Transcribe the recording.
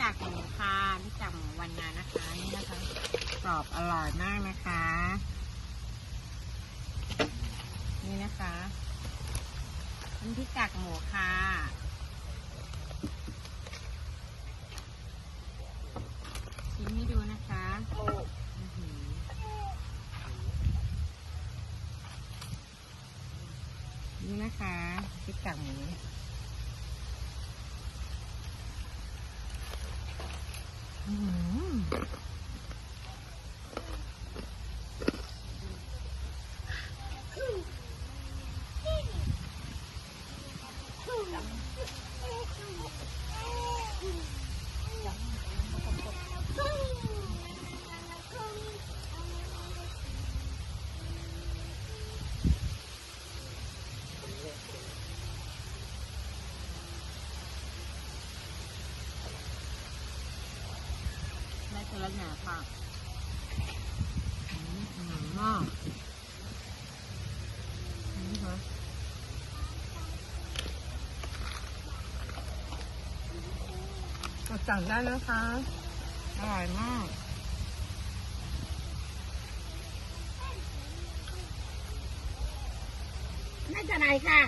กากหมูค่ะนี่กากหมูวันนานะคะนี่นะคะกรอบอร่อยมากนะคะนี่นะคะนี่ที่กากหมูค่ะชิมให้ดูนะคะนี่นะคะพริกกากหมูได้ตัวละหนาค่ะมากนี่ค่ะสั่งได้นะคะอร่อยมากไม่จะไหนค่ะ